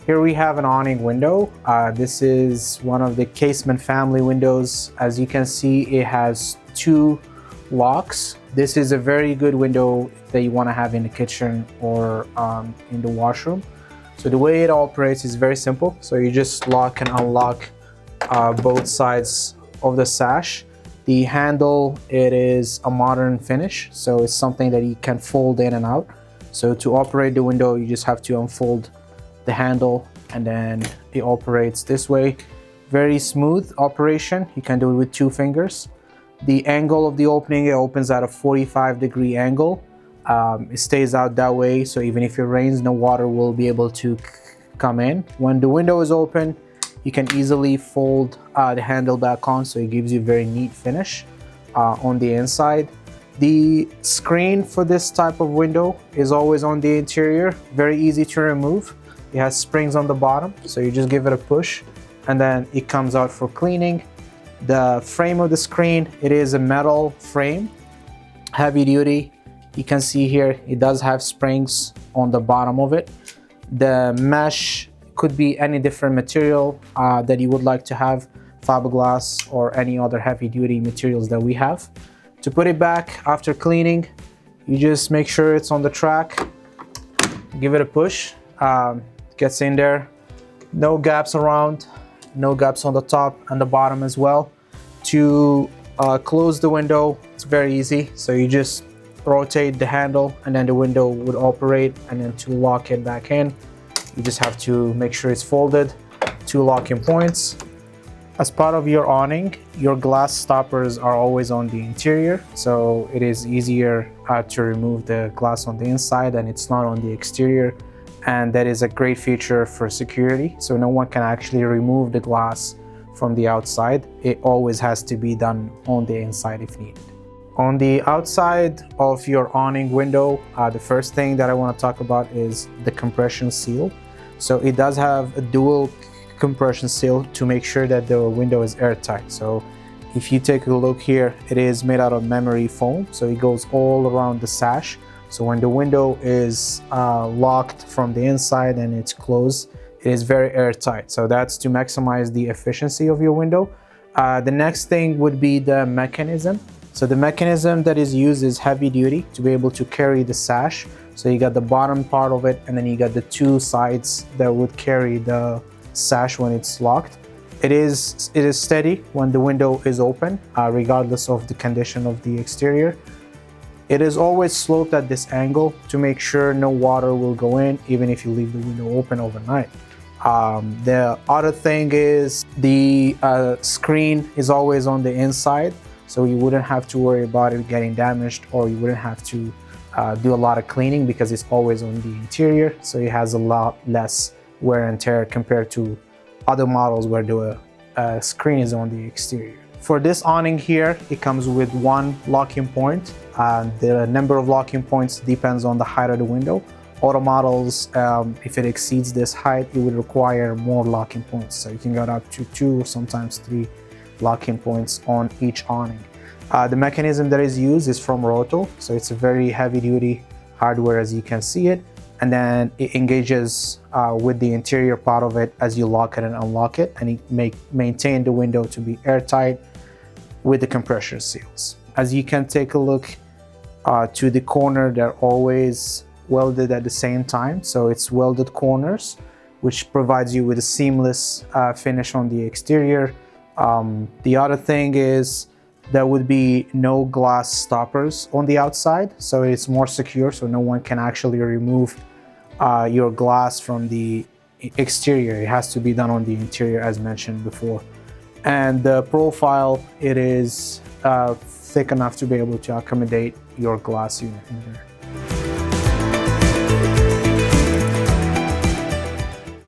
Here we have an awning window. This is one of the casement family windows. As you can see, it has two locks. This is a very good window that you want to have in the kitchen or in the washroom. So the way it operates is very simple. So you just lock and unlock both sides of the sash. The handle, it is a modern finish, so it's something that you can fold in and out. So to operate the window, you just have to unfold the handle and then it operates this way. Very smooth operation. You can do it with 2 fingers. The angle of the opening, it opens at a 45-degree angle. It stays out that way, so even if it rains, no water will be able to come in. When the window is open, you can easily fold the handle back on, so it gives you a very neat finish on the inside. The screen for this type of window is always on the interior, very easy to remove. It has springs on the bottom, so you just give it a push and then it comes out for cleaning. The frame of the screen, it is a metal frame, heavy duty. You can see here, it does have springs on the bottom of it. The mesh could be any different material that you would like to have, fiberglass or any other heavy duty materials that we have. To put it back after cleaning, you just make sure it's on the track, give it a push, gets in there. No gaps around, no gaps on the top and the bottom as well. To close the window, it's very easy. So you just rotate the handle and then the window would operate, and then to lock it back in, you just have to make sure it's folded. 2 locking points. As part of your awning, your glass stoppers are always on the interior, so it is easier to remove the glass on the inside and it's not on the exterior. And that is a great feature for security, so no one can actually remove the glass from the outside. It always has to be done on the inside if needed. On the outside of your awning window, the first thing that I want to talk about is the compression seal. So it does have a dual compression seal to make sure that the window is airtight. So if you take a look here, it is made out of memory foam, so it goes all around the sash. So when the window is locked from the inside and it's closed, it is very airtight. So that's to maximize the efficiency of your window. The next thing would be the mechanism. So the mechanism that is used is heavy duty to be able to carry the sash. So you got the bottom part of it and then you got the 2 sides that would carry the sash when it's locked. It is steady when the window is open, regardless of the condition of the exterior. It is always sloped at this angle to make sure no water will go in, even if you leave the window open overnight. The other thing is the screen is always on the inside, so you wouldn't have to worry about it getting damaged, or you wouldn't have to do a lot of cleaning because it's always on the interior, so it has a lot less wear and tear compared to other models where the screen is on the exterior. For this awning here, it comes with 1 locking point. The number of locking points depends on the height of the window. Auto models, if it exceeds this height, it would require more locking points. So you can get up to 2 or sometimes 3 locking points on each awning. The mechanism that is used is from Roto, so it's a very heavy duty hardware as you can see it. And then it engages with the interior part of it as you lock it and unlock it, and it maintain the window to be airtight with the compression seals. As you can take a look to the corner, they're always welded at the same time. So it's welded corners, which provides you with a seamless finish on the exterior. The other thing is there would be no glass stoppers on the outside, so it's more secure, so no one can actually remove your glass from the exterior. It has to be done on the interior as mentioned before. And the profile, it is thick enough to be able to accommodate your glass unit in there.